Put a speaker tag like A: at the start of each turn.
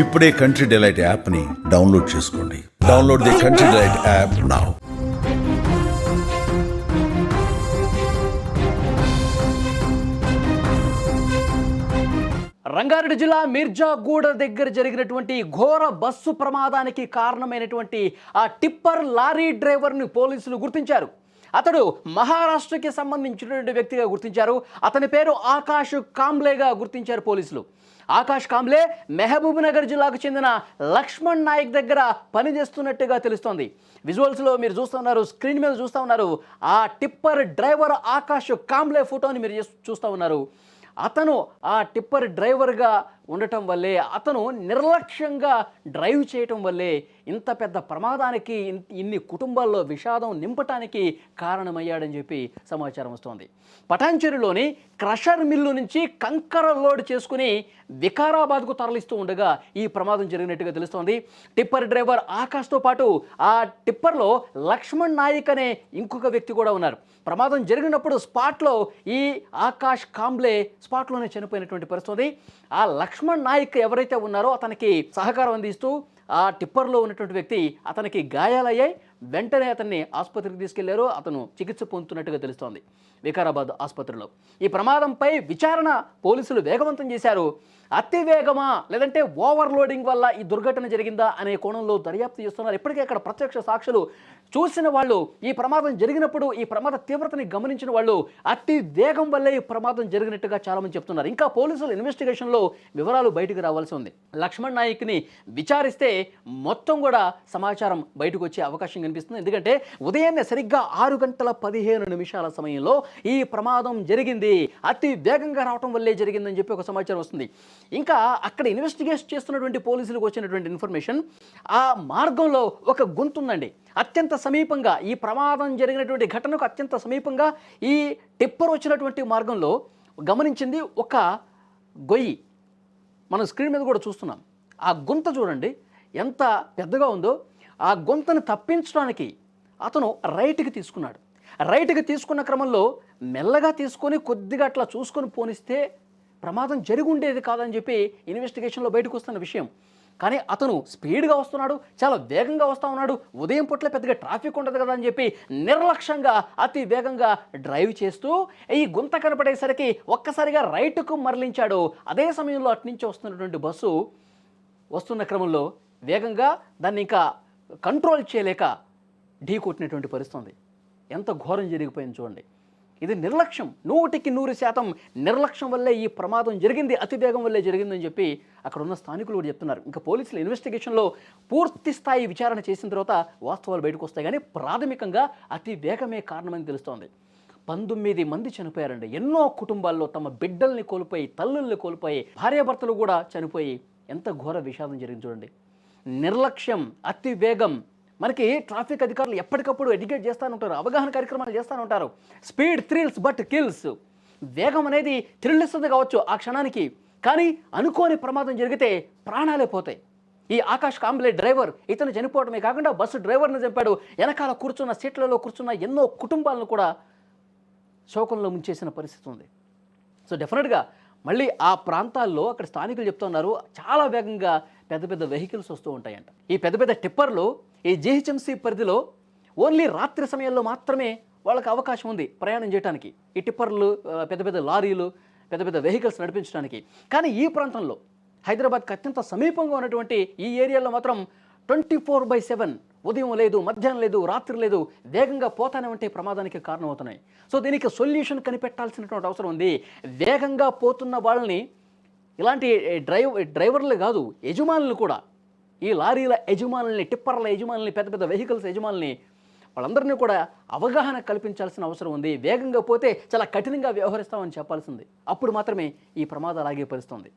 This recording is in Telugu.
A: ఇప్పుడే కంట్రీ డిలైట్ యాప్ని డౌన్లోడ్ చేసుకోండి. Download the country delight app now.
B: Rangareddy జిల్లా మిర్జాగూడ దగ్గర జరిగినటువంటి ఘోర బస్సు ప్రమాదానికి కారణమైనటువంటి ఆ టిప్పర్ లారీ డ్రైవర్ని పోలీసులు గుర్తించారు. అతడు మహారాష్ట్రకి సంబంధించినటువంటి వ్యక్తిగా గుర్తించారు. అతని పేరు ఆకాష్ కాంబ్లేగా గుర్తించారు పోలీసులు. ఆకాష్ కాంబ్లే మహబూబ్ నగర్ జిల్లాకు చెందిన లక్ష్మణ్ నాయక్ దగ్గర పనిచేస్తున్నట్టుగా తెలుస్తోంది. విజువల్స్లో మీరు చూస్తున్నారు, స్క్రీన్ మీద చూస్తూ ఉన్నారు. ఆ టిప్పర్ డ్రైవర్ ఆకాష్ కాంబ్లే ఫోటోని మీరు చూస్తూ ఉన్నారు. అతను ఆ టిప్పర్ డ్రైవర్గా ఉండటం వల్లే, అతను నిర్లక్ష్యంగా డ్రైవ్ చేయటం వల్లే ఇంత పెద్ద ప్రమాదానికి, ఇన్ని కుటుంబాల్లో విషాదం నింపటానికి కారణమయ్యాడని చెప్పి సమాచారం వస్తోంది. పటాన్చెరులోని క్రషర్ మిల్లు నుంచి కంకర లోడ్ చేసుకుని వికారాబాద్కు తరలిస్తూ ఉండగా ఈ ప్రమాదం జరిగినట్టుగా తెలుస్తోంది. టిప్పర్ డ్రైవర్ ఆకాష్తో పాటు ఆ టిప్పర్లో లక్ష్మణ్ నాయక్ అనే ఇంకొక వ్యక్తి కూడా ఉన్నారు. ప్రమాదం జరిగినప్పుడు స్పాట్లో ఈ ఆకాష్ కాంబ్లే స్పాట్లోనే చనిపోయినటువంటి పరిస్థితి. ఆ లక్ష్మణ్ నాయక్ ఎవరైతే ఉన్నారో అతనికి సహకారం అందిస్తూ ఆ టిప్పర్లో ఉన్నటువంటి వ్యక్తి, అతనికి గాయాలయ్యాయి. వెంటనే అతన్ని ఆసుపత్రికి తీసుకెళ్లారు. అతను చికిత్స పొందుతున్నట్టుగా తెలుస్తోంది వికారాబాద్ ఆసుపత్రిలో. ఈ ప్రమాదంపై విచారణ పోలీసులు వేగవంతం చేశారు. అతి వేగమా లేదంటే ఓవర్లోడింగ్ వల్ల ఈ దుర్ఘటన జరిగిందా అనే కోణంలో దర్యాప్తు చేస్తున్నారు. ఇప్పటికే అక్కడ ప్రత్యక్ష సాక్షులు చూసిన వాళ్ళు, ఈ ప్రమాదం జరిగినప్పుడు ఈ ప్రమాద తీవ్రతని గమనించిన వాళ్ళు అతి వేగం వల్లే ఈ ప్రమాదం జరిగినట్టుగా చాలామంది చెప్తున్నారు. ఇంకా పోలీసులు ఇన్వెస్టిగేషన్లో వివరాలు బయటకు రావాల్సి ఉంది. లక్ష్మణ్ నాయక్ని విచారిస్తే మొత్తం కూడా సమాచారం బయటకు వచ్చే అవకాశం కనిపిస్తుంది. ఎందుకంటే ఉదయాన్నే సరిగ్గా 6:15 సమయంలో ఈ ప్రమాదం జరిగింది. అతి వేగంగా రావటం వల్లే జరిగిందని చెప్పి ఒక సమాచారం వస్తుంది. ఇంకా అక్కడ ఇన్వెస్టిగేట్ చేస్తున్నటువంటి పోలీసులకు వచ్చినటువంటి ఇన్ఫర్మేషన్, ఆ మార్గంలో ఒక గుంత ఉందండి. అత్యంత సమీపంగా, ఈ ప్రమాదం జరిగినటువంటి ఘటనకు అత్యంత సమీపంగా ఈ టిప్పర్ వచ్చినటువంటి మార్గంలో గమనించింది ఒక గొయ్యి. మనం స్క్రీన్ మీద కూడా చూస్తున్నాం. ఆ గుంత చూడండి ఎంత పెద్దగా ఉందో. ఆ గుంతను తప్పించడానికి అతను రైట్కి తీసుకున్నాడు. రైట్కి తీసుకున్న క్రమంలో మెల్లగా తీసుకొని కొద్దిగా అట్లా చూసుకొని పోనిస్తే ప్రమాదం జరిగి ఉండేది కాదని చెప్పి ఇన్వెస్టిగేషన్లో బయటకు వస్తున్న విషయం. కానీ అతను స్పీడ్గా వస్తున్నాడు, చాలా వేగంగా వస్తూ ఉన్నాడు. ఉదయం పూట్ల పెద్దగా ట్రాఫిక్ ఉండదు కదా అని చెప్పి నిర్లక్ష్యంగా అతి వేగంగా డ్రైవ్ చేస్తూ ఈ గుంత కనపడేసరికి ఒక్కసారిగా రైట్కు మరలించాడు. అదే సమయంలో అట్నుంచి వస్తున్నటువంటి బస్సు వస్తున్న క్రమంలో వేగంగా దాన్ని ఇంకా కంట్రోల్ చేయలేక ఢీ కొట్టినటువంటి పరిస్థితి. ఎంత ఘోరం జరిగిపోయింది చూడండి. ఇది నిర్లక్ష్యం, 100% నిర్లక్ష్యం వల్లే ఈ ప్రమాదం జరిగింది, అతివేగం వల్లే జరిగిందని చెప్పి అక్కడ ఉన్న స్థానికులు కూడా చెప్తున్నారు. ఇంకా పోలీసులు ఇన్వెస్టిగేషన్లో పూర్తి స్థాయి విచారణ చేసిన తర్వాత వాస్తవాలు బయటకు వస్తాయి. కానీ ప్రాథమికంగా అతి వేగమే కారణమని తెలుస్తోంది. 19 మంది చనిపోయారండి. ఎన్నో కుటుంబాల్లో తమ బిడ్డల్ని కోల్పోయి, తల్లుల్ని కోల్పోయి, భార్యాభర్తలు కూడా చనిపోయి ఎంత ఘోర విషాదం జరిగింది చూడండి. నిర్లక్ష్యం, అతి వేగం. మనకి ట్రాఫిక్ అధికారులు ఎప్పటికప్పుడు ఎడ్యుకేట్ చేస్తూ ఉంటారు, అవగాహన కార్యక్రమాలు చేస్తూ ఉంటారు. Speed thrills but kills. వేగం అనేది థ్రిల్ ఇస్తుంది కావచ్చు ఆ క్షణానికి, కానీ అనుకోని ప్రమాదం జరిగితే ప్రాణాలే పోతాయి. ఈ ఆకాష్ కాంబ్లే డ్రైవర్ ఇతను చనిపోవడమే కాకుండా బస్సు డ్రైవర్ని చంపాడు. వెనకాల కూర్చున్న సీట్లలో కూర్చున్న ఎన్నో కుటుంబాలను కూడా శోకంలో ముంచేసిన పరిస్థితి ఉంది. సో డెఫినెట్గా మళ్ళీ ఆ ప్రాంతాల్లో అక్కడ స్థానికులు చెప్తున్నారు చాలా వేగంగా పెద్ద పెద్ద వెహికల్స్ వస్తూ ఉంటాయంట. ఈ పెద్ద పెద్ద టిప్పర్లు ఈ జీహెచ్ఎంసీ పరిధిలో ఓన్లీ రాత్రి సమయంలో మాత్రమే వాళ్ళకి అవకాశం ఉంది ప్రయాణం చేయడానికి. ఈ టిప్పర్లు, పెద్ద పెద్ద లారీలు, పెద్ద పెద్ద వెహికల్స్ నడిపించడానికి. కానీ ఈ ప్రాంతంలో హైదరాబాద్కి అత్యంత సమీపంగా ఉన్నటువంటి ఈ ఏరియాలో మాత్రం 24/7 ఉదయం లేదు, మధ్యాహ్నం లేదు, రాత్రి లేదు, వేగంగా పోతానే ఉంటే ప్రమాదానికి కారణమవుతున్నాయి. సో దీనికి సొల్యూషన్ కనిపెట్టాల్సినటువంటి అవసరం ఉంది. వేగంగా పోతున్న వాళ్ళని, ఇలాంటి డ్రైవర్లు కాదు, యజమానులు కూడా, ఈ లారీల యజమానుల్ని, టిప్పర్ల యజమానుల్ని, పెద్ద పెద్ద వెహికల్స్ యజమానుల్ని, వాళ్ళందరినీ కూడా అవగాహన కల్పించాల్సిన అవసరం ఉంది. వేగంగా పోతే చాలా కఠినంగా వ్యవహరిస్తామని చెప్పాల్సింది. అప్పుడు మాత్రమే ఈ ప్రమాదాలు ఆగే పరిస్థితుంది.